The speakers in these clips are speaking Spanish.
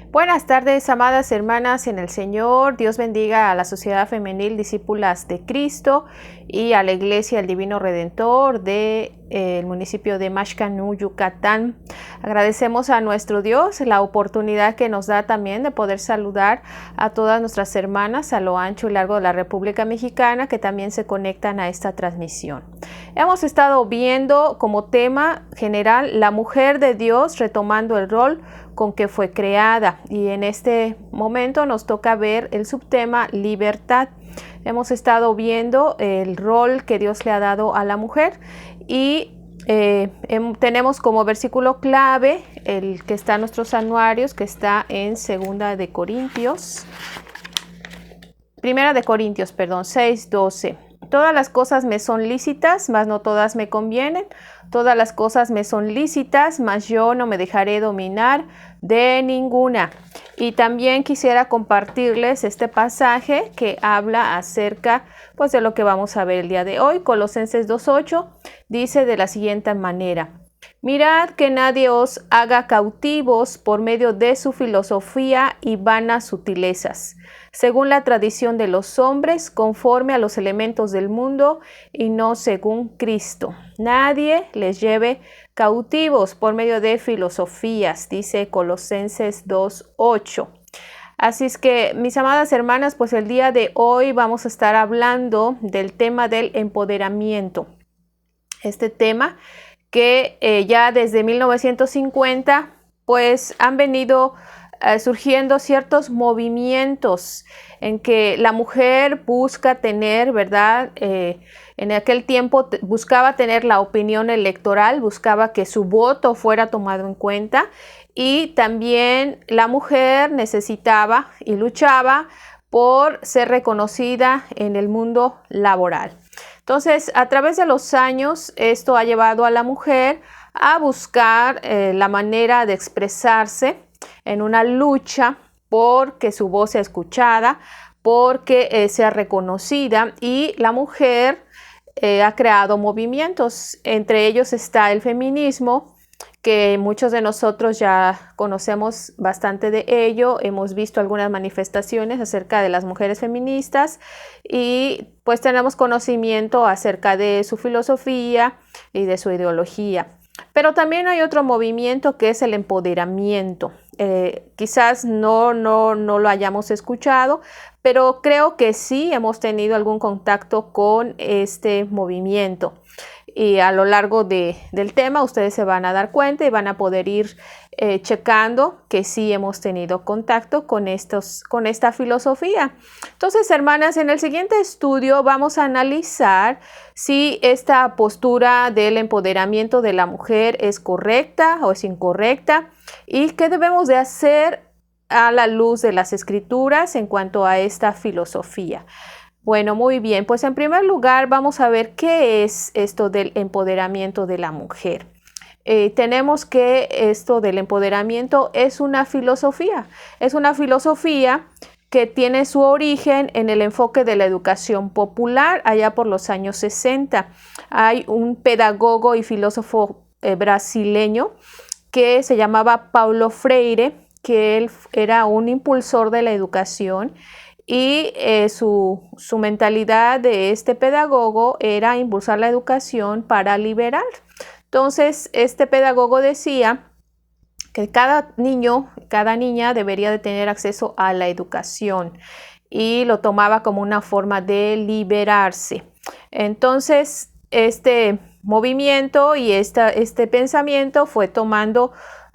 Buenas tardes, amadas hermanas en el Señor. Dios bendiga a la Sociedad Femenil Discípulas de Cristo y a la Iglesia El Divino Redentor del municipio de Maxcanú, Yucatán. Agradecemos a nuestro Dios la oportunidad que nos da también de poder saludar a todas nuestras hermanas a lo ancho y largo de la República Mexicana que también se conectan a esta transmisión. Hemos estado viendo como tema general la mujer de Dios retomando el rol con que fue creada, y en este momento nos toca ver el subtema libertad. Hemos estado viendo el rol que Dios le ha dado a la mujer y tenemos como versículo clave el que está en nuestros anuarios, que está en Primera de Corintios 6:12. Todas las cosas me son lícitas, mas no todas me convienen. Todas las cosas me son lícitas, mas yo no me dejaré dominar de ninguna. Y también quisiera compartirles este pasaje que habla acerca de lo que vamos a ver el día de hoy. Colosenses 2:8 dice de la siguiente manera: mirad que nadie os haga cautivos por medio de su filosofía y vanas sutilezas, según la tradición de los hombres, conforme a los elementos del mundo y no según Cristo. Nadie les lleve cautivos por medio de filosofías, dice Colosenses 2:8. Así es que, mis amadas hermanas, pues el día de hoy vamos a estar hablando del tema del empoderamiento. Este tema que ya desde 1950 pues han venido surgiendo ciertos movimientos en que la mujer busca tener, ¿verdad? En aquel tiempo buscaba tener la opinión electoral, buscaba que su voto fuera tomado en cuenta, y también la mujer necesitaba y luchaba por ser reconocida en el mundo laboral. Entonces, a través de los años, esto ha llevado a la mujer a buscar la manera de expresarse en una lucha por que su voz sea escuchada, porque sea reconocida, y la mujer ha creado movimientos. Entre ellos está el feminismo, que muchos de nosotros ya conocemos bastante de ello. Hemos visto algunas manifestaciones acerca de las mujeres feministas y pues tenemos conocimiento acerca de su filosofía y de su ideología. Pero también hay otro movimiento que es el empoderamiento. Quizás no lo hayamos escuchado, pero creo que sí hemos tenido algún contacto con este movimiento. Y a lo largo del tema ustedes se van a dar cuenta y van a poder ir checando que sí hemos tenido contacto con esta filosofía. Entonces, hermanas, en el siguiente estudio vamos a analizar si esta postura del empoderamiento de la mujer es correcta o es incorrecta, y qué debemos de hacer a la luz de las Escrituras en cuanto a esta filosofía. Bueno, muy bien, pues en primer lugar vamos a ver qué es esto del empoderamiento de la mujer. Tenemos que esto del empoderamiento es una filosofía que tiene su origen en el enfoque de la educación popular allá por los años 60. Hay un pedagogo y filósofo brasileño que se llamaba Paulo Freire, que él era un impulsor de la educación. Y su mentalidad de este pedagogo era impulsar la educación para liberar. Entonces, este pedagogo decía que cada niño, cada niña debería de tener acceso a la educación, y lo tomaba como una forma de liberarse. Entonces, este movimiento y este pensamiento fue tomando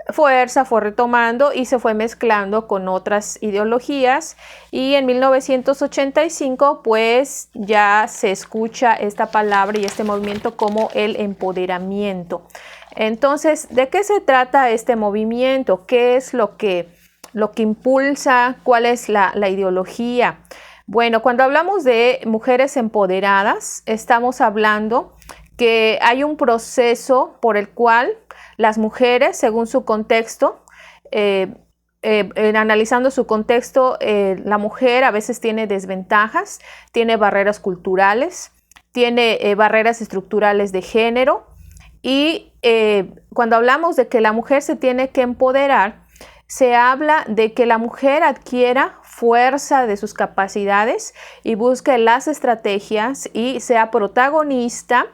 fuerza, fue retomando y se fue mezclando con otras ideologías, y en 1985 pues ya se escucha esta palabra y este movimiento como el empoderamiento. Entonces, ¿de qué se trata este movimiento? ¿Qué es lo que impulsa? ¿Cuál es la ideología? Bueno, cuando hablamos de mujeres empoderadas, estamos hablando que hay un proceso por el cual las mujeres, según su contexto, analizando su contexto, la mujer a veces tiene desventajas, tiene barreras culturales, tiene barreras estructurales de género, y cuando hablamos de que la mujer se tiene que empoderar, se habla de que la mujer adquiera fuerza de sus capacidades y busque las estrategias y sea protagonista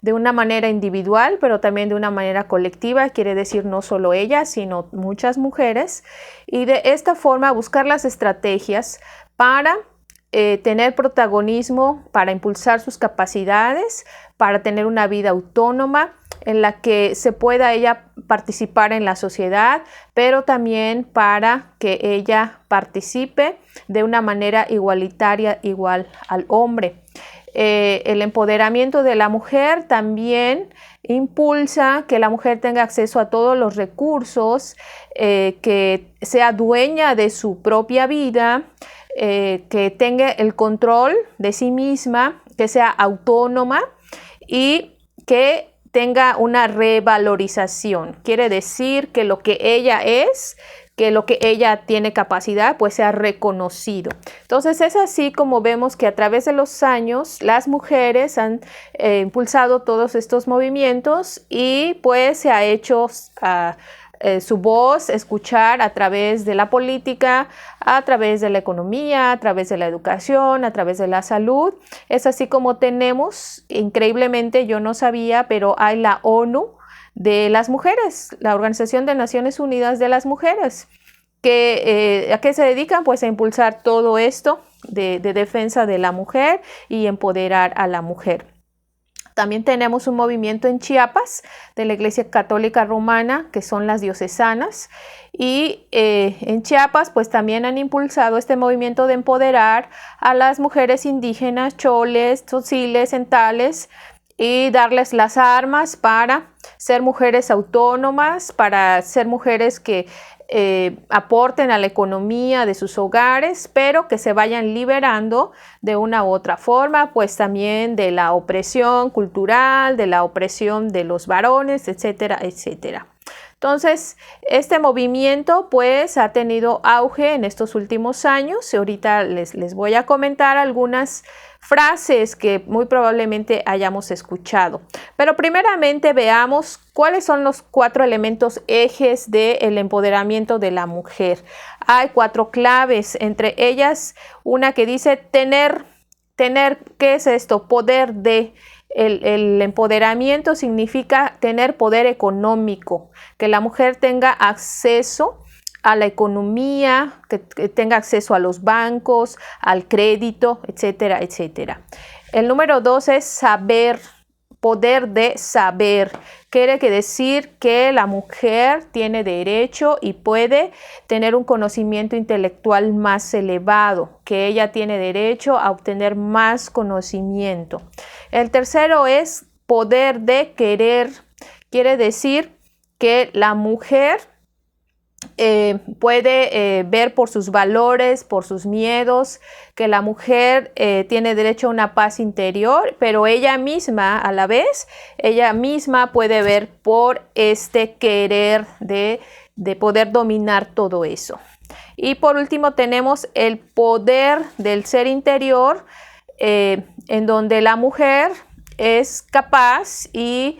de una manera individual, pero también de una manera colectiva, quiere decir no solo ella, sino muchas mujeres, y de esta forma buscar las estrategias para tener protagonismo, para impulsar sus capacidades, para tener una vida autónoma en la que se pueda ella participar en la sociedad, pero también para que ella participe de una manera igualitaria, igual al hombre. El empoderamiento de la mujer también impulsa que la mujer tenga acceso a todos los recursos, que sea dueña de su propia vida, que tenga el control de sí misma, que sea autónoma y que tenga una revalorización. Quiere decir que lo que ella es, que lo que ella tiene capacidad, pues sea reconocido. Entonces es así como vemos que a través de los años las mujeres han impulsado todos estos movimientos y pues se ha hecho su voz escuchar a través de la política, a través de la economía, a través de la educación, a través de la salud. Es así como tenemos, increíblemente yo no sabía, pero hay la ONU de las mujeres, la Organización de Naciones Unidas de las Mujeres, que ¿a qué se dedican? Pues a impulsar todo esto de defensa de la mujer y empoderar a la mujer. También tenemos un movimiento en Chiapas de la Iglesia Católica Romana, que son las diocesanas, y en Chiapas pues también han impulsado este movimiento de empoderar a las mujeres indígenas, choles, tzotziles, centales, y darles las armas para ser mujeres autónomas, para ser mujeres que aporten a la economía de sus hogares, pero que se vayan liberando de una u otra forma, pues también de la opresión cultural, de la opresión de los varones, etcétera, etcétera. Entonces, este movimiento pues ha tenido auge en estos últimos años y ahorita les voy a comentar algunas frases que muy probablemente hayamos escuchado. Pero primeramente veamos cuáles son los 4 elementos ejes del empoderamiento de la mujer. Hay 4 claves, entre ellas una que dice tener, ¿qué es esto? Poder de. El empoderamiento significa tener poder económico, que la mujer tenga acceso a la economía, que tenga acceso a los bancos, al crédito, etcétera, etcétera. El número 2 es saber, poder de saber. Quiere decir que la mujer tiene derecho y puede tener un conocimiento intelectual más elevado, que ella tiene derecho a obtener más conocimiento. El tercero es poder de querer. Quiere decir que la mujer puede ver por sus valores, por sus miedos, que la mujer tiene derecho a una paz interior, pero ella misma, a la vez, ella misma puede ver por este querer de poder dominar todo eso. Y por último tenemos el poder del ser interior, en donde la mujer es capaz y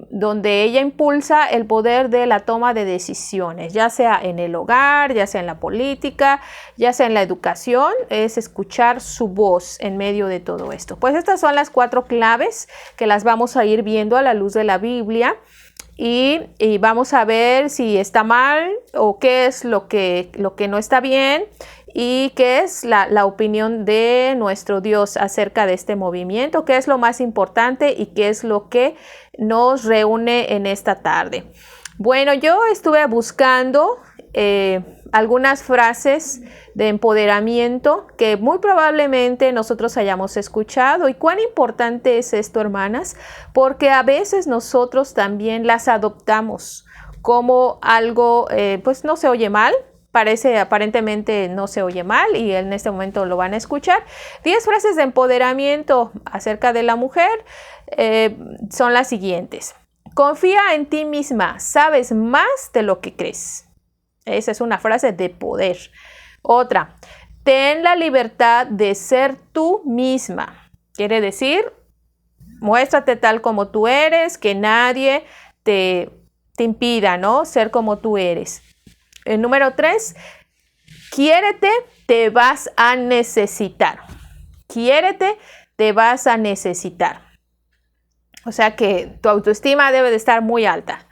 donde ella impulsa el poder de la toma de decisiones, ya sea en el hogar, ya sea en la política, ya sea en la educación, es escuchar su voz en medio de todo esto. Pues estas son las 4 claves que las vamos a ir viendo a la luz de la Biblia y vamos a ver si está mal o qué es lo que no está bien y qué es la opinión de nuestro Dios acerca de este movimiento, qué es lo más importante y qué es lo que nos reúne en esta tarde. Bueno, yo estuve buscando algunas frases de empoderamiento que muy probablemente nosotros hayamos escuchado. ¿Y cuán importante es esto, hermanas? Porque a veces nosotros también las adoptamos como algo, pues no se oye mal. Aparentemente no se oye mal y en este momento lo van a escuchar. 10 frases de empoderamiento acerca de la mujer son las siguientes. Confía en ti misma, sabes más de lo que crees. Esa es una frase de poder. Otra, ten la libertad de ser tú misma. Quiere decir, muéstrate tal como tú eres, que nadie te impida, ¿no? Ser como tú eres. Número 3, quiérete, te vas a necesitar. Quiérete, te vas a necesitar. O sea que tu autoestima debe de estar muy alta.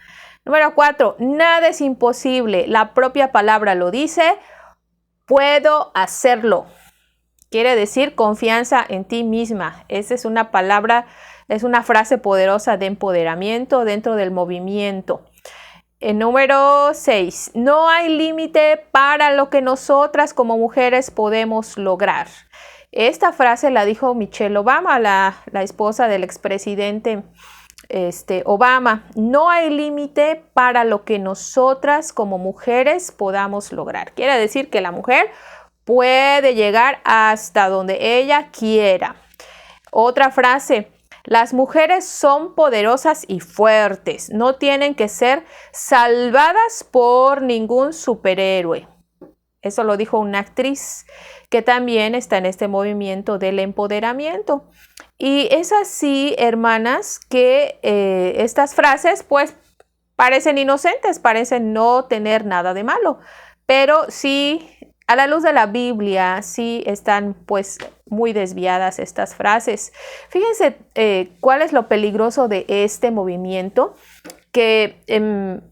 Número 4, nada es imposible. La propia palabra lo dice. Puedo hacerlo. Quiere decir confianza en ti misma. Esa es una palabra, es una frase poderosa de empoderamiento dentro del movimiento. Número 6, no hay límite para lo que nosotras como mujeres podemos lograr. Esta frase la dijo Michelle Obama, la esposa del expresidente Obama. No hay límite para lo que nosotras como mujeres podamos lograr. Quiere decir que la mujer puede llegar hasta donde ella quiera. Otra frase, las mujeres son poderosas y fuertes. No tienen que ser salvadas por ningún superhéroe. Eso lo dijo una actriz que también está en este movimiento del empoderamiento. Y es así, hermanas, que estas frases pues parecen inocentes, parecen no tener nada de malo, pero sí, a la luz de la Biblia, sí están pues muy desviadas estas frases. Fíjense cuál es lo peligroso de este movimiento, que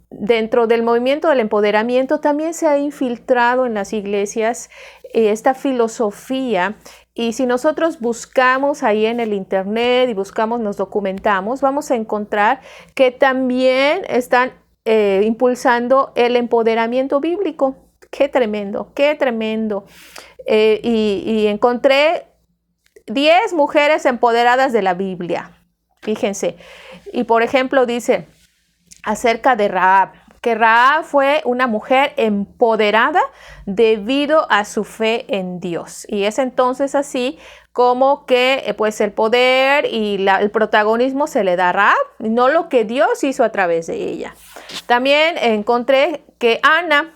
dentro del movimiento del empoderamiento también se ha infiltrado en las iglesias esta filosofía. Y si nosotros buscamos ahí en el internet y nos documentamos, vamos a encontrar que también están impulsando el empoderamiento bíblico. ¡Qué tremendo! ¡Qué tremendo! Y encontré 10 mujeres empoderadas de la Biblia. Fíjense. Y por ejemplo dice acerca de Rahab, que Rahab fue una mujer empoderada debido a su fe en Dios. Y es entonces así como que pues el poder y el protagonismo se le da a Rahab, no lo que Dios hizo a través de ella. También encontré que Ana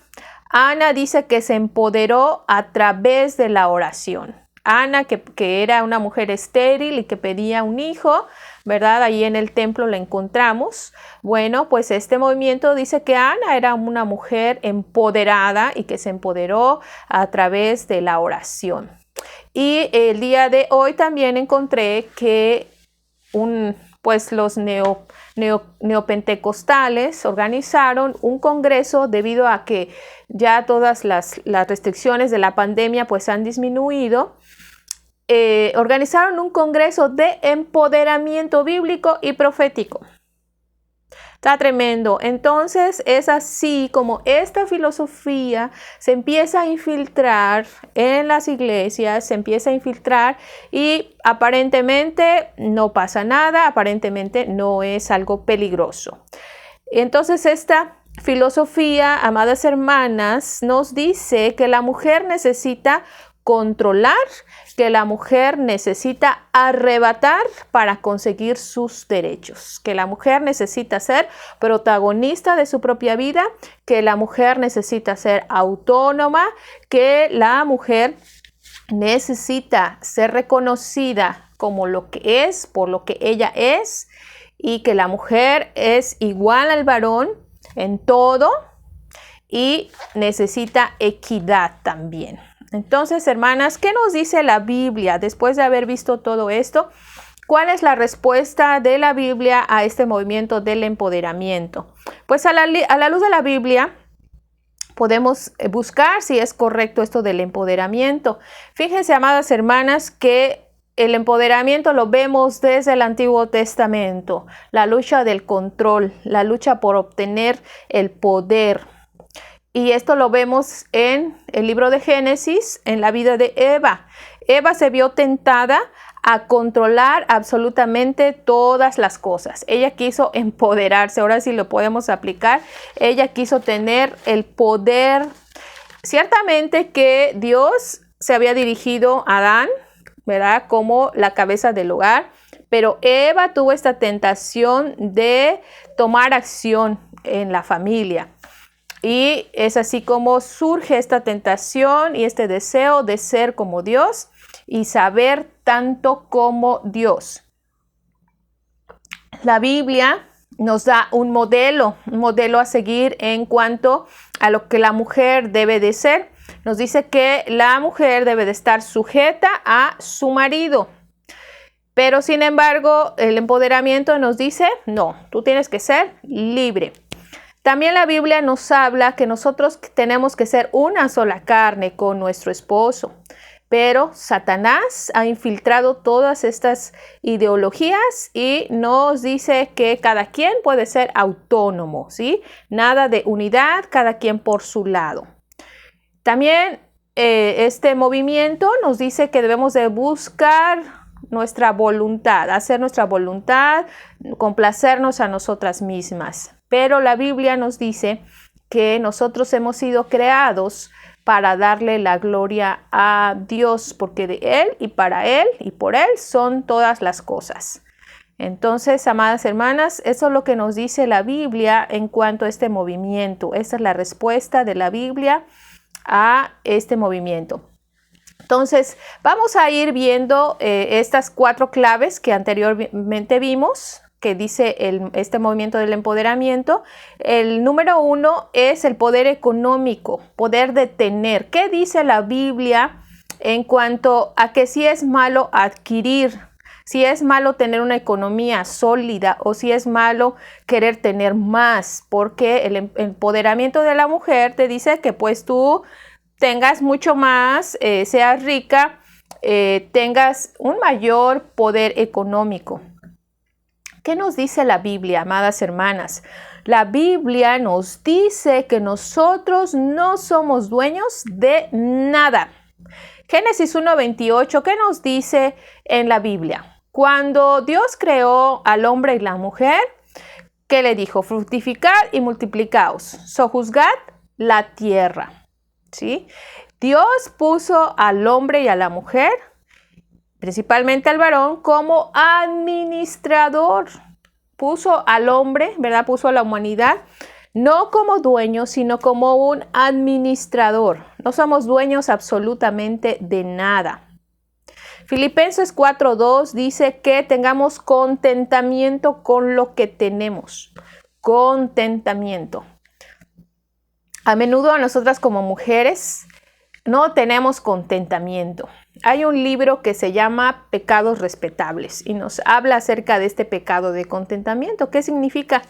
dice que se empoderó a través de la oración. Ana, que era una mujer estéril y que pedía un hijo, ¿verdad? Ahí en el templo la encontramos. Bueno, pues este movimiento dice que Ana era una mujer empoderada y que se empoderó a través de la oración. Y el día de hoy también encontré que pues los neopentecostales organizaron un congreso debido a que ya todas las restricciones de la pandemia pues han disminuido. Organizaron un congreso de empoderamiento bíblico y profético. Está tremendo. Entonces es así como esta filosofía se empieza a infiltrar en las iglesias, se empieza a infiltrar y aparentemente no pasa nada, aparentemente no es algo peligroso. Entonces esta filosofía, amadas hermanas, nos dice que la mujer necesita controlar, que la mujer necesita arrebatar para conseguir sus derechos, que la mujer necesita ser protagonista de su propia vida, que la mujer necesita ser autónoma, que la mujer necesita ser reconocida como lo que es, por lo que ella es, y que la mujer es igual al varón en todo y necesita equidad también. Entonces, hermanas, ¿qué nos dice la Biblia después de haber visto todo esto? ¿Cuál es la respuesta de la Biblia a este movimiento del empoderamiento? Pues a la luz de la Biblia podemos buscar si es correcto esto del empoderamiento. Fíjense, amadas hermanas, que el empoderamiento lo vemos desde el Antiguo Testamento, la lucha del control, la lucha por obtener el poder. Y esto lo vemos en el libro de Génesis, en la vida de Eva. Eva se vio tentada a controlar absolutamente todas las cosas. Ella quiso empoderarse, ahora sí lo podemos aplicar. Ella quiso tener el poder. Ciertamente que Dios se había dirigido a Adán, ¿verdad?, como la cabeza del hogar, pero Eva tuvo esta tentación de tomar acción en la familia. Y es así como surge esta tentación y este deseo de ser como Dios y saber tanto como Dios. La Biblia nos da un modelo a seguir en cuanto a lo que la mujer debe de ser. Nos dice que la mujer debe de estar sujeta a su marido. Pero sin embargo, el empoderamiento nos dice, no, tú tienes que ser libre. También la Biblia nos habla que nosotros tenemos que ser una sola carne con nuestro esposo. Pero Satanás ha infiltrado todas estas ideologías y nos dice que cada quien puede ser autónomo, ¿sí? Nada de unidad, cada quien por su lado. También este movimiento nos dice que debemos de buscar nuestra voluntad, hacer nuestra voluntad, complacernos a nosotras mismas. Pero la Biblia nos dice que nosotros hemos sido creados para darle la gloria a Dios, porque de Él y para Él y por Él son todas las cosas. Entonces, amadas hermanas, eso es lo que nos dice la Biblia en cuanto a este movimiento. Esa es la respuesta de la Biblia a este movimiento. Entonces, vamos a ir viendo estas 4 claves que anteriormente vimos, que dice este movimiento del empoderamiento. El número 1 es el poder económico, poder de tener. ¿Qué dice la Biblia en cuanto a que si es malo adquirir, si es malo tener una economía sólida o si es malo querer tener más? Porque el empoderamiento de la mujer te dice que pues tú tengas mucho más, seas rica, tengas un mayor poder económico. ¿Qué nos dice la Biblia, amadas hermanas? La Biblia nos dice que nosotros no somos dueños de nada. Génesis 1:28, ¿qué nos dice en la Biblia? Cuando Dios creó al hombre y la mujer, ¿qué le dijo? Fructificad y multiplicaos, sojuzgad la tierra. ¿Sí? Dios puso al hombre y a la mujer, principalmente al varón, como administrador. Puso al hombre, ¿verdad? Puso a la humanidad, no como dueño, sino como un administrador. No somos dueños absolutamente de nada. Filipenses 4:2 dice que tengamos contentamiento con lo que tenemos. Contentamiento. A menudo a nosotras como mujeres no tenemos contentamiento. Hay un libro que se llama Pecados Respetables y nos habla acerca de este pecado de contentamiento. ¿Qué significa?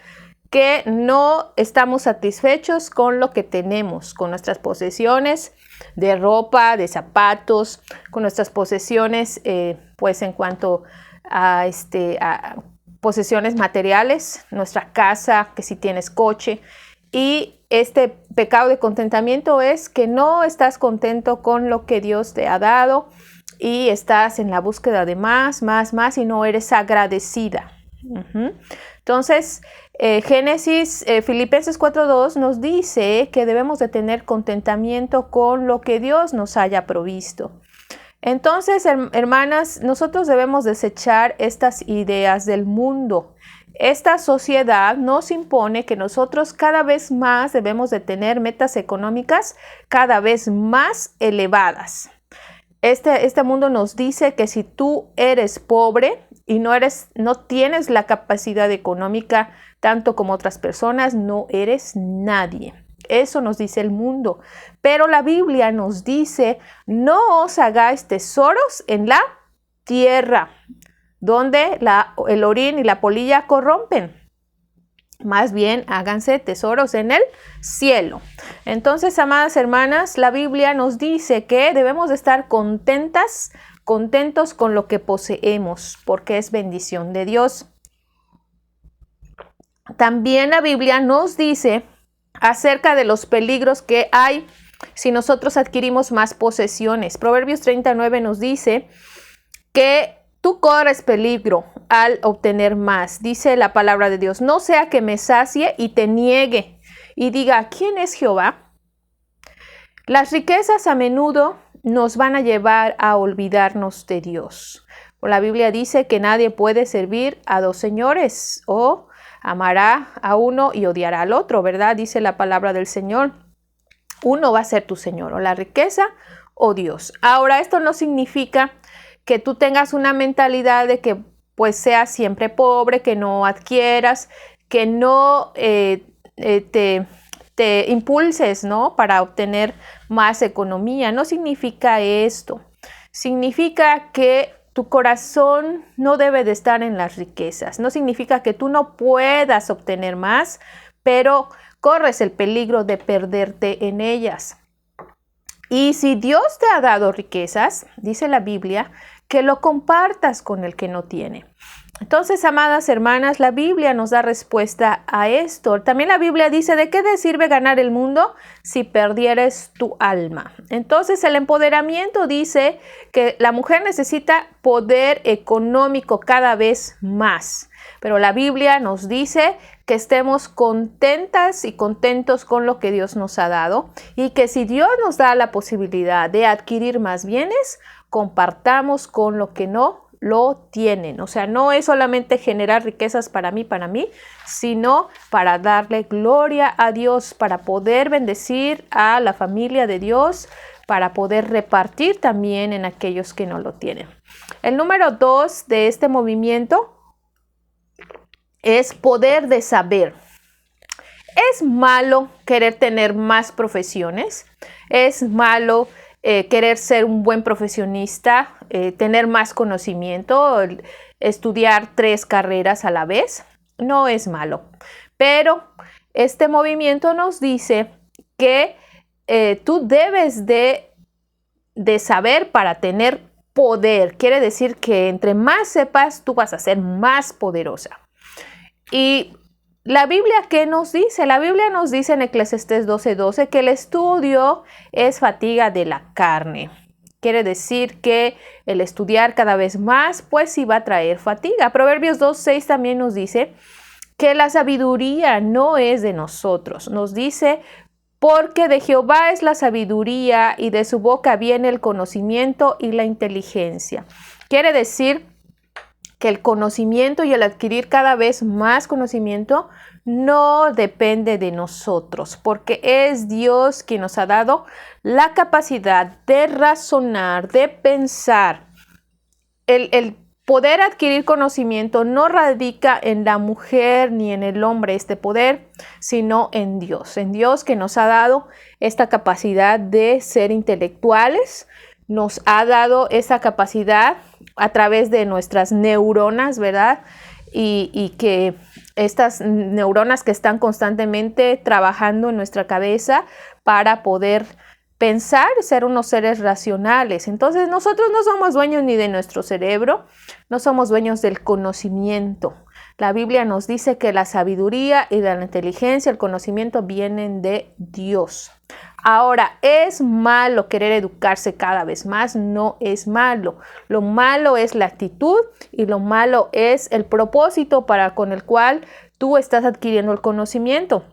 Que no estamos satisfechos con lo que tenemos, con nuestras posesiones de ropa, de zapatos, con nuestras posesiones, pues en cuanto a posesiones materiales, nuestra casa, que si tienes coche. Y este pecado de contentamiento es que no estás contento con lo que Dios te ha dado y estás en la búsqueda de más y no eres agradecida. Entonces, Filipenses 4:2 nos dice que debemos de tener contentamiento con lo que Dios nos haya provisto. Entonces, hermanas, nosotros debemos desechar estas ideas del mundo. Esta sociedad nos impone que nosotros cada vez más debemos de tener metas económicas cada vez más elevadas. Este mundo nos dice que si tú eres pobre y no tienes la capacidad económica tanto como otras personas, no eres nadie. Eso nos dice el mundo. Pero la Biblia nos dice, no os hagáis tesoros en la tierra, donde el orín y la polilla corrompen. Más bien, háganse tesoros en el cielo. Entonces, amadas hermanas, la Biblia nos dice que debemos de estar contentos con lo que poseemos, porque es bendición de Dios. También la Biblia nos dice acerca de los peligros que hay si nosotros adquirimos más posesiones. Proverbios 39 nos dice que tú corres peligro al obtener más. Dice la palabra de Dios, no sea que me sacie y te niegue y diga, ¿quién es Jehová? Las riquezas a menudo nos van a llevar a olvidarnos de Dios. La Biblia dice que nadie puede servir a dos señores, o amará a uno y odiará al otro, ¿verdad? Dice la palabra del Señor. Uno va a ser tu Señor, o la riqueza o Dios. Ahora, esto no significa que tú tengas una mentalidad de que pues seas siempre pobre, que no adquieras, que no te te impulses, ¿no? Para obtener más economía. No significa esto. Significa que tu corazón no debe de estar en las riquezas. No significa que tú no puedas obtener más, pero corres el peligro de perderte en ellas. Y si Dios te ha dado riquezas, dice la Biblia, que lo compartas con el que no tiene. Entonces, amadas hermanas, la Biblia nos da respuesta a esto. También la Biblia dice, ¿de qué te sirve ganar el mundo si perdieres tu alma? Entonces, el empoderamiento dice que la mujer necesita poder económico cada vez más. Pero la Biblia nos dice que estemos contentas y contentos con lo que Dios nos ha dado y que si Dios nos da la posibilidad de adquirir más bienes, compartamos con lo que no lo tienen. O sea, no es solamente generar riquezas para mí, sino para darle gloria a Dios, para poder bendecir a la familia de Dios, para poder repartir también en aquellos que no lo tienen. El número 2 de este movimiento es poder de saber. ¿Es malo querer tener más profesiones? ¿Es malo querer ser un buen profesionista, tener más conocimiento, estudiar 3 carreras a la vez? No es malo. Pero este movimiento nos dice que tú debes de saber para tener poder. Quiere decir que entre más sepas, tú vas a ser más poderosa. Y la Biblia, ¿qué nos dice? La Biblia nos dice en Eclesiastés 12:12 que el estudio es fatiga de la carne. Quiere decir que el estudiar cada vez más, pues sí va a traer fatiga. Proverbios 2:6 también nos dice que la sabiduría no es de nosotros. Nos dice, porque de Jehová es la sabiduría y de su boca viene el conocimiento y la inteligencia. Quiere decir que el conocimiento y el adquirir cada vez más conocimiento no depende de nosotros, porque es Dios quien nos ha dado la capacidad de razonar, de pensar. El poder adquirir conocimiento no radica en la mujer ni en el hombre este poder, sino en Dios que nos ha dado esta capacidad de ser intelectuales, nos ha dado esa capacidad a través de nuestras neuronas, ¿verdad? Y que estas neuronas que están constantemente trabajando en nuestra cabeza para poder pensar, ser unos seres racionales. Entonces nosotros no somos dueños ni de nuestro cerebro, no somos dueños del conocimiento. La Biblia nos dice que la sabiduría y la inteligencia, el conocimiento vienen de Dios. Ahora, ¿es malo querer educarse cada vez más? No es malo. Lo malo es la actitud y lo malo es el propósito con el cual tú estás adquiriendo el conocimiento.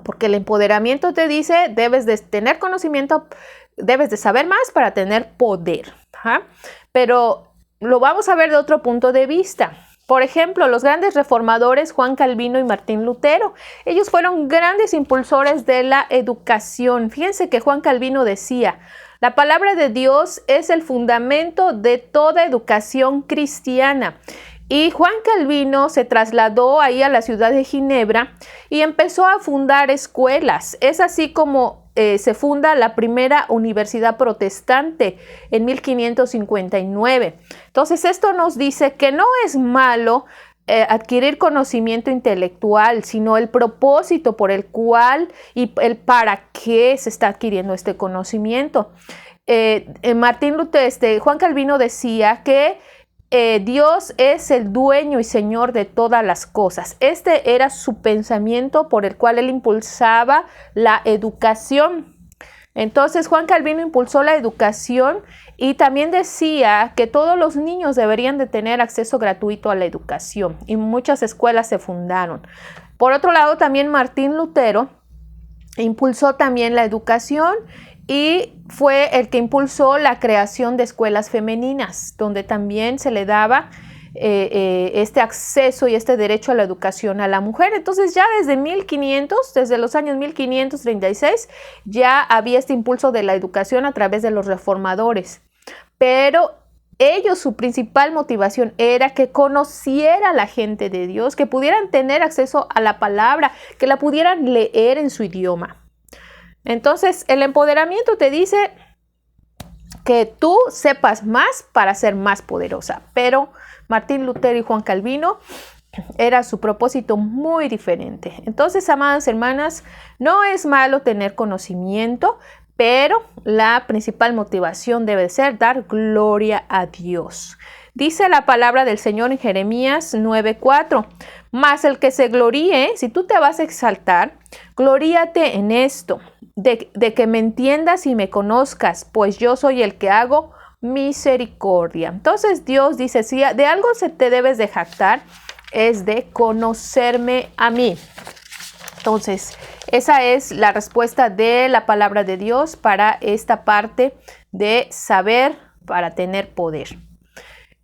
Porque el empoderamiento te dice, debes de tener conocimiento, debes de saber más para tener poder. Pero lo vamos a ver de otro punto de vista. Por ejemplo, los grandes reformadores Juan Calvino y Martín Lutero, ellos fueron grandes impulsores de la educación. Fíjense que Juan Calvino decía, la palabra de Dios es el fundamento de toda educación cristiana. Y Juan Calvino se trasladó ahí a la ciudad de Ginebra y empezó a fundar escuelas. Es así como se funda la primera universidad protestante en 1559. Entonces esto nos dice que no es malo adquirir conocimiento intelectual, sino el propósito por el cual y el para qué se está adquiriendo este conocimiento. Juan Calvino decía que Dios es el dueño y señor de todas las cosas. Este era su pensamiento por el cual él impulsaba la educación. Entonces Juan Calvino impulsó la educación y también decía que todos los niños deberían de tener acceso gratuito a la educación y muchas escuelas se fundaron. Por otro lado, también Martín Lutero impulsó también la educación y fue el que impulsó la creación de escuelas femeninas, donde también se le daba este acceso y este derecho a la educación a la mujer. Entonces ya desde los años 1536, ya había este impulso de la educación a través de los reformadores. Pero ellos, su principal motivación era que conociera la gente de Dios, que pudieran tener acceso a la palabra, que la pudieran leer en su idioma. Entonces, el empoderamiento te dice que tú sepas más para ser más poderosa. Pero Martín Lutero y Juan Calvino era su propósito muy diferente. Entonces, amadas hermanas, no es malo tener conocimiento, pero la principal motivación debe ser dar gloria a Dios. Dice la palabra del Señor en Jeremías 9:4. Mas el que se gloríe, si tú te vas a exaltar, gloríate en esto, de que me entiendas y me conozcas, pues yo soy el que hago misericordia. Entonces Dios dice, si de algo se te debes de jactar, es de conocerme a mí. Entonces, esa es la respuesta de la palabra de Dios para esta parte de saber para tener poder.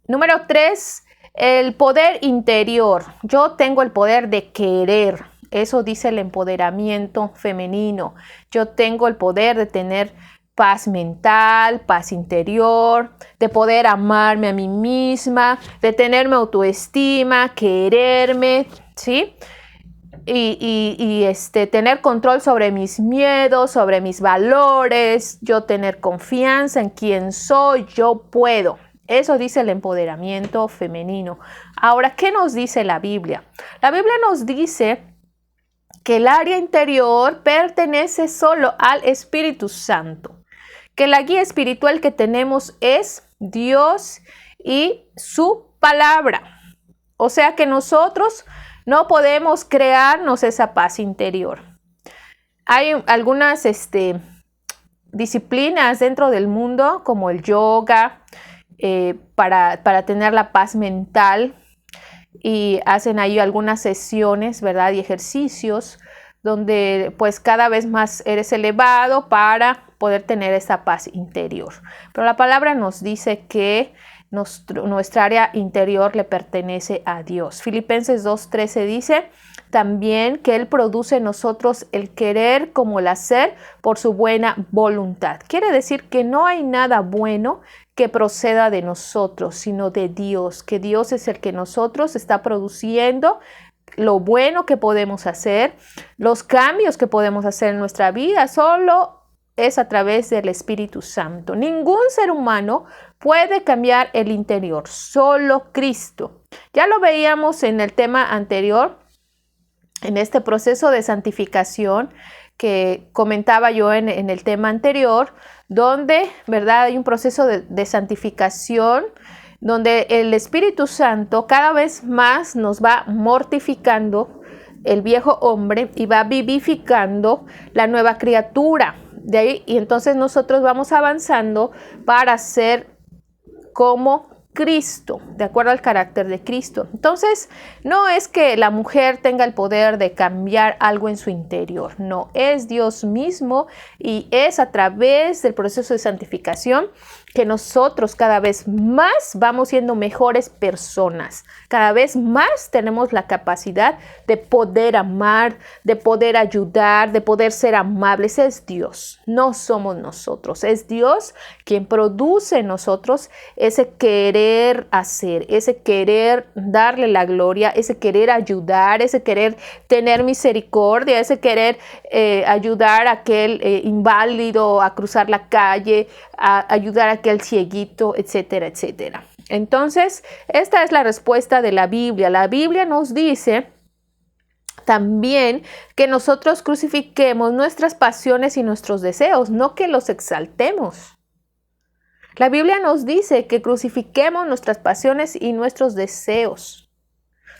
Número 3, el poder interior. Yo tengo el poder de querer. Eso dice el empoderamiento femenino. Yo tengo el poder de tener paz mental, paz interior, de poder amarme a mí misma, de tenerme autoestima, quererme, ¿sí? Y tener control sobre mis miedos, sobre mis valores, yo tener confianza en quién soy, yo puedo. Eso dice el empoderamiento femenino. Ahora, ¿qué nos dice la Biblia? La Biblia nos dice que el área interior pertenece solo al Espíritu Santo, que la guía espiritual que tenemos es Dios y su palabra. O sea que nosotros no podemos crearnos esa paz interior. Hay algunas disciplinas dentro del mundo, como el yoga, para tener la paz mental, y hacen ahí algunas sesiones, ¿verdad? Y ejercicios donde pues cada vez más eres elevado para poder tener esa paz interior. Pero la palabra nos dice que nuestra área interior le pertenece a Dios. Filipenses 2:13 dice también que Él produce en nosotros el querer como el hacer por su buena voluntad. Quiere decir que no hay nada bueno que proceda de nosotros, sino de Dios, que Dios es el que nosotros está produciendo lo bueno que podemos hacer, los cambios que podemos hacer en nuestra vida, solo es a través del Espíritu Santo. Ningún ser humano puede cambiar el interior, solo Cristo. Ya lo veíamos en el tema anterior, en este proceso de santificación que comentaba yo en el tema anterior, donde, ¿verdad? Hay un proceso de santificación donde el Espíritu Santo cada vez más nos va mortificando el viejo hombre y va vivificando la nueva criatura. De ahí, y entonces nosotros vamos avanzando para ser como Cristo, de acuerdo al carácter de Cristo. Entonces, no es que la mujer tenga el poder de cambiar algo en su interior, no, es Dios mismo y es a través del proceso de santificación que nosotros cada vez más vamos siendo mejores personas, cada vez más tenemos la capacidad de poder amar, de poder ayudar, de poder ser amables. Es Dios, no somos nosotros, es Dios quien produce en nosotros ese querer hacer, ese querer darle la gloria, ese querer ayudar, ese querer tener misericordia, ese querer ayudar a aquel inválido a cruzar la calle, a ayudar a aquel cieguito, etcétera, etcétera. Entonces, esta es la respuesta de la Biblia. La Biblia nos dice también que nosotros crucifiquemos nuestras pasiones y nuestros deseos, no que los exaltemos. La Biblia nos dice que crucifiquemos nuestras pasiones y nuestros deseos.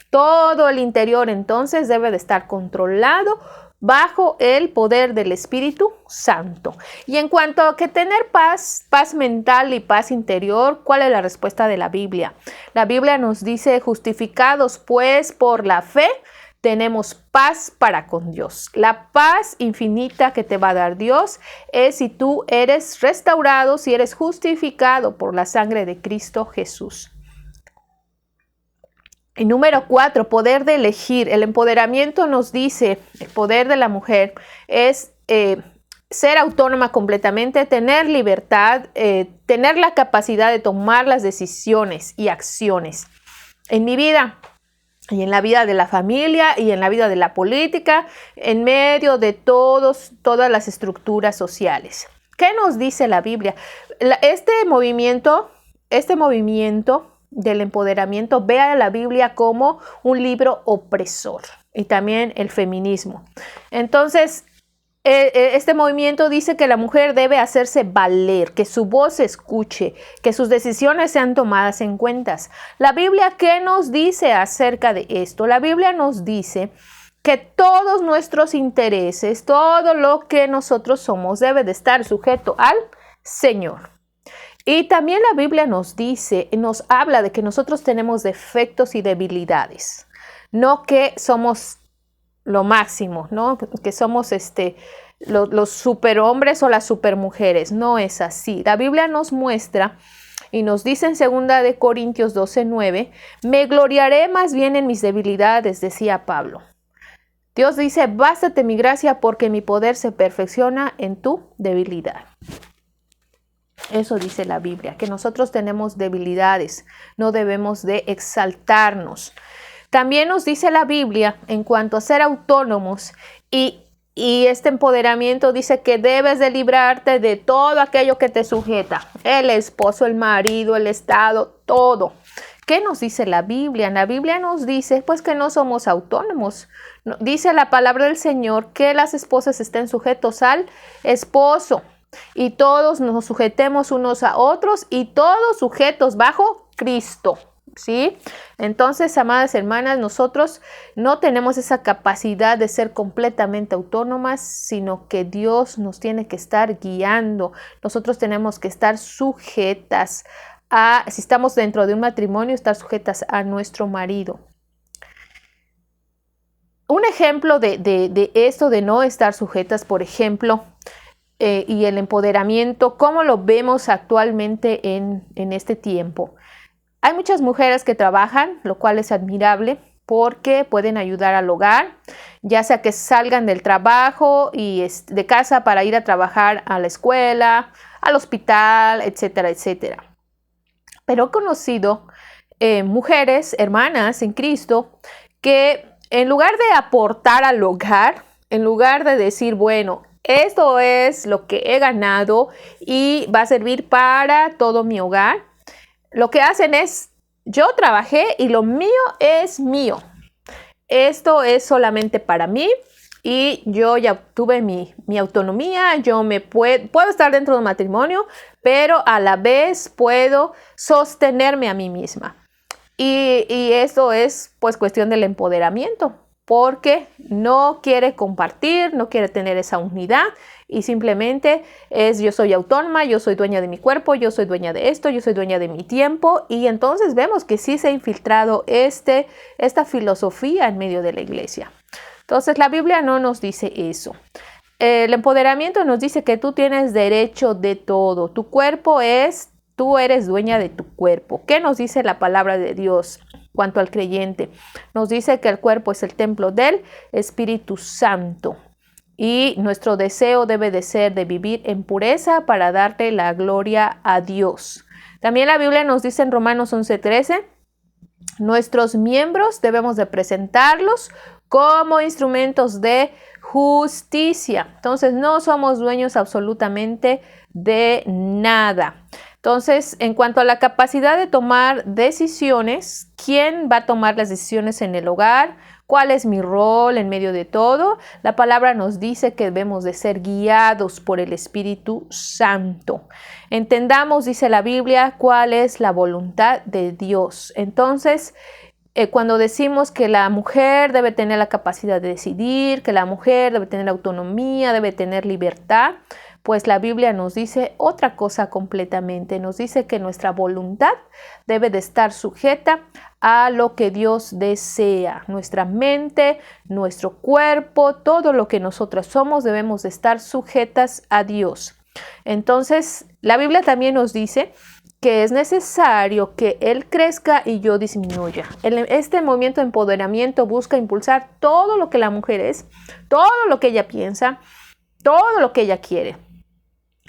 Todo el interior entonces debe de estar controlado bajo el poder del Espíritu Santo. Y en cuanto a que tener paz mental y paz interior, ¿cuál es la respuesta de la Biblia? La Biblia nos dice, justificados pues por la fe, tenemos paz para con Dios. La paz infinita que te va a dar Dios es si tú eres restaurado, si eres justificado por la sangre de Cristo Jesús. Y número 4, poder de elegir. El empoderamiento nos dice, el poder de la mujer es ser autónoma completamente, tener libertad, tener la capacidad de tomar las decisiones y acciones en mi vida y en la vida de la familia y en la vida de la política, en medio de todas las estructuras sociales. ¿Qué nos dice la Biblia? Este movimiento del empoderamiento ve a la Biblia como un libro opresor y también el feminismo. Entonces, este movimiento dice que la mujer debe hacerse valer, que su voz se escuche, que sus decisiones sean tomadas en cuenta. La Biblia, ¿qué nos dice acerca de esto? La Biblia nos dice que todos nuestros intereses, todo lo que nosotros somos, debe de estar sujeto al Señor. Y también la Biblia nos dice, nos habla de que nosotros tenemos defectos y debilidades, no que somos lo máximo, ¿no? Que somos los superhombres o las supermujeres. No es así. La Biblia nos muestra y nos dice en 2 Corintios 12:9, me gloriaré más bien en mis debilidades, decía Pablo. Dios dice, bástate mi gracia porque mi poder se perfecciona en tu debilidad. Eso dice la Biblia, que nosotros tenemos debilidades, no debemos de exaltarnos. También nos dice la Biblia en cuanto a ser autónomos y este empoderamiento dice que debes de librarte de todo aquello que te sujeta, el esposo, el marido, el Estado, todo. ¿Qué nos dice la Biblia? La Biblia nos dice pues que no somos autónomos. Dice la palabra del Señor que las esposas estén sujetos al esposo y todos nos sujetemos unos a otros y todos sujetos bajo Cristo. ¿Sí? Entonces, amadas hermanas, nosotros no tenemos esa capacidad de ser completamente autónomas, sino que Dios nos tiene que estar guiando. Nosotros tenemos que estar sujetas si estamos dentro de un matrimonio, estar sujetas a nuestro marido. Un ejemplo de esto de no estar sujetas, por ejemplo, y el empoderamiento, ¿cómo lo vemos actualmente en este tiempo? Hay muchas mujeres que trabajan, lo cual es admirable porque pueden ayudar al hogar, ya sea que salgan del trabajo y de casa para ir a trabajar a la escuela, al hospital, etcétera, etcétera. Pero he conocido mujeres, hermanas en Cristo, que en lugar de aportar al hogar, en lugar de decir, bueno, esto es lo que he ganado y va a servir para todo mi hogar, lo que hacen es, yo trabajé y lo mío es mío. Esto es solamente para mí y yo ya obtuve mi autonomía. Yo puedo estar dentro de un matrimonio, pero a la vez puedo sostenerme a mí misma. Y eso es pues cuestión del empoderamiento, porque no quiere compartir, no quiere tener esa unidad y simplemente es yo soy autónoma, yo soy dueña de mi cuerpo, yo soy dueña de esto, yo soy dueña de mi tiempo. Y entonces vemos que sí se ha infiltrado esta filosofía en medio de la iglesia. Entonces la Biblia no nos dice eso. El empoderamiento nos dice que tú tienes derecho de todo. Tu cuerpo tú eres dueña de tu cuerpo. ¿Qué nos dice la palabra de Dios cuanto al creyente? Nos dice que el cuerpo es el templo del Espíritu Santo. Y nuestro deseo debe de ser de vivir en pureza para darle la gloria a Dios. También la Biblia nos dice en Romanos 11:13, nuestros miembros debemos de presentarlos como instrumentos de justicia. Entonces no somos dueños absolutamente de nada. Entonces, en cuanto a la capacidad de tomar decisiones, ¿quién va a tomar las decisiones en el hogar? ¿Cuál es mi rol en medio de todo? La palabra nos dice que debemos de ser guiados por el Espíritu Santo. Entendamos, dice la Biblia, cuál es la voluntad de Dios. Entonces, cuando decimos que la mujer debe tener la capacidad de decidir, que la mujer debe tener autonomía, debe tener libertad, pues la Biblia nos dice otra cosa completamente. Nos dice que nuestra voluntad debe de estar sujeta a lo que Dios desea. Nuestra mente, nuestro cuerpo, todo lo que nosotros somos debemos de estar sujetas a Dios. Entonces, la Biblia también nos dice que es necesario que Él crezca y yo disminuya. Este movimiento de empoderamiento busca impulsar todo lo que la mujer es, todo lo que ella piensa, todo lo que ella quiere.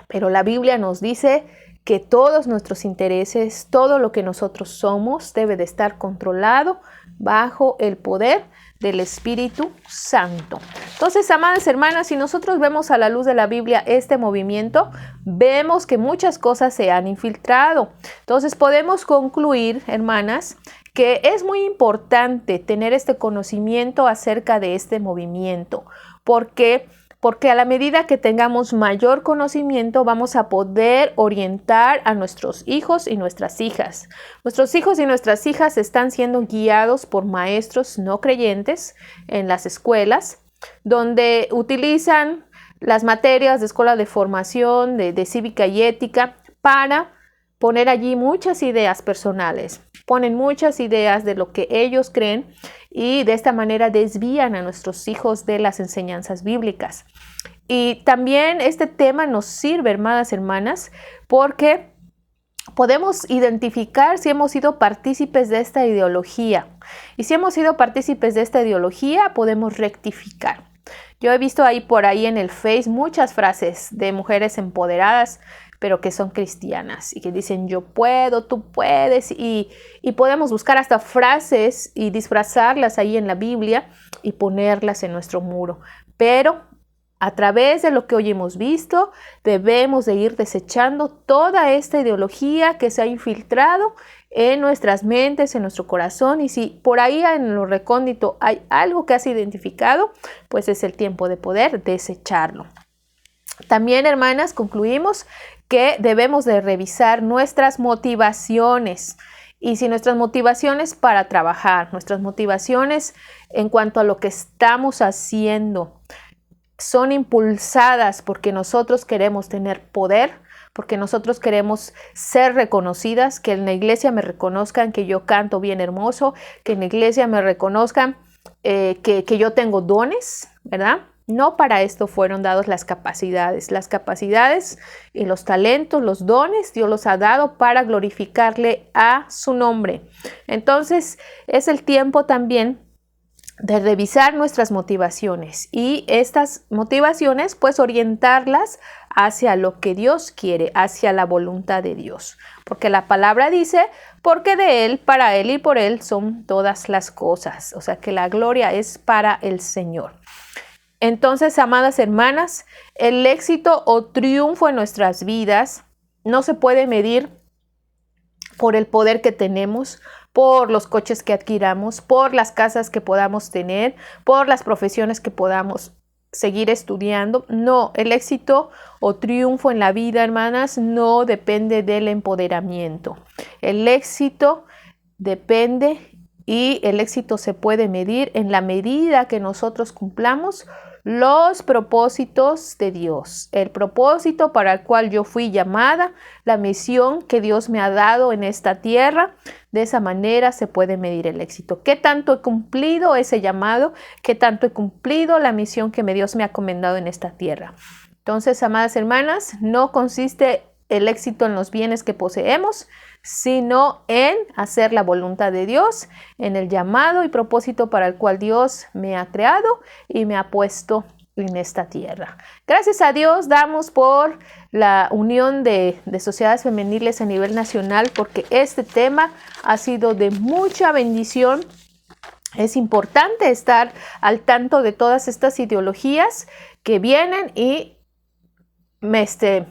Pero la Biblia nos dice que todos nuestros intereses, todo lo que nosotros somos, debe de estar controlado bajo el poder del Espíritu Santo. Entonces, amadas hermanas, si nosotros vemos a la luz de la Biblia este movimiento, vemos que muchas cosas se han infiltrado. Entonces, podemos concluir, hermanas, que es muy importante tener este conocimiento acerca de este movimiento. Porque a la medida que tengamos mayor conocimiento vamos a poder orientar a nuestros hijos y nuestras hijas. Nuestros hijos y nuestras hijas están siendo guiados por maestros no creyentes en las escuelas, donde utilizan las materias de escuela de formación, de cívica y ética, para poner allí muchas ideas personales. Ponen muchas ideas de lo que ellos creen y de esta manera desvían a nuestros hijos de las enseñanzas bíblicas. Y también este tema nos sirve, hermanas, porque podemos identificar si hemos sido partícipes de esta ideología. Y si hemos sido partícipes de esta ideología, podemos rectificar. Yo he visto por ahí en el Face muchas frases de mujeres empoderadas, pero que son cristianas y que dicen yo puedo, tú puedes, y podemos buscar hasta frases y disfrazarlas ahí en la Biblia y ponerlas en nuestro muro. Pero a través de lo que hoy hemos visto, debemos de ir desechando toda esta ideología que se ha infiltrado en nuestras mentes, en nuestro corazón, y si por ahí en lo recóndito hay algo que has identificado, pues es el tiempo de poder desecharlo. También, hermanas, concluimos que debemos de revisar nuestras motivaciones. Y si nuestras motivaciones para trabajar, nuestras motivaciones en cuanto a lo que estamos haciendo, son impulsadas porque nosotros queremos tener poder, porque nosotros queremos ser reconocidas, que en la iglesia me reconozcan que yo canto bien hermoso, que en la iglesia me reconozcan que yo tengo dones, ¿verdad? No para esto fueron dados las capacidades y los talentos, los dones, Dios los ha dado para glorificarle a su nombre. Entonces es el tiempo también de revisar nuestras motivaciones y estas motivaciones pues orientarlas hacia lo que Dios quiere, hacia la voluntad de Dios. Porque la palabra dice, porque de Él, para Él y por Él son todas las cosas. O sea que la gloria es para el Señor. Entonces, amadas hermanas, el éxito o triunfo en nuestras vidas no se puede medir por el poder que tenemos, por los coches que adquiramos, por las casas que podamos tener, por las profesiones que podamos seguir estudiando. No, el éxito o triunfo en la vida, hermanas, no depende del empoderamiento. El éxito depende y el éxito se puede medir en la medida que nosotros cumplamos los propósitos de Dios, el propósito para el cual yo fui llamada, la misión que Dios me ha dado en esta tierra. De esa manera se puede medir el éxito. ¿Qué tanto he cumplido ese llamado? ¿Qué tanto he cumplido la misión que Dios me ha encomendado en esta tierra? Entonces, amadas hermanas, no consiste el éxito en los bienes que poseemos, sino en hacer la voluntad de Dios, en el llamado y propósito para el cual Dios me ha creado y me ha puesto en esta tierra. Gracias a Dios damos por la unión de sociedades femeniles a nivel nacional, porque este tema ha sido de mucha bendición. Es importante estar al tanto de todas estas ideologías que vienen y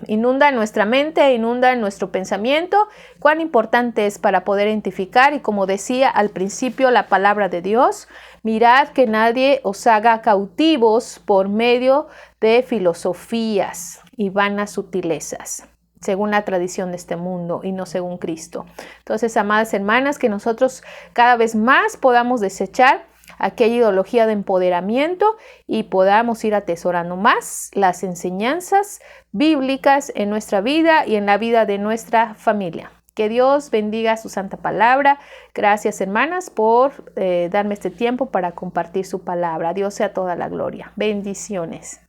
inunda nuestra mente, inunda nuestro pensamiento. Cuán importante es para poder identificar, y como decía al principio la palabra de Dios, mirad que nadie os haga cautivos por medio de filosofías y vanas sutilezas, según la tradición de este mundo y no según Cristo. Entonces, amadas hermanas, que nosotros cada vez más podamos desechar aquella ideología de empoderamiento y podamos ir atesorando más las enseñanzas bíblicas en nuestra vida y en la vida de nuestra familia. Que Dios bendiga su santa palabra. Gracias, hermanas, por darme este tiempo para compartir su palabra. Dios sea toda la gloria. Bendiciones.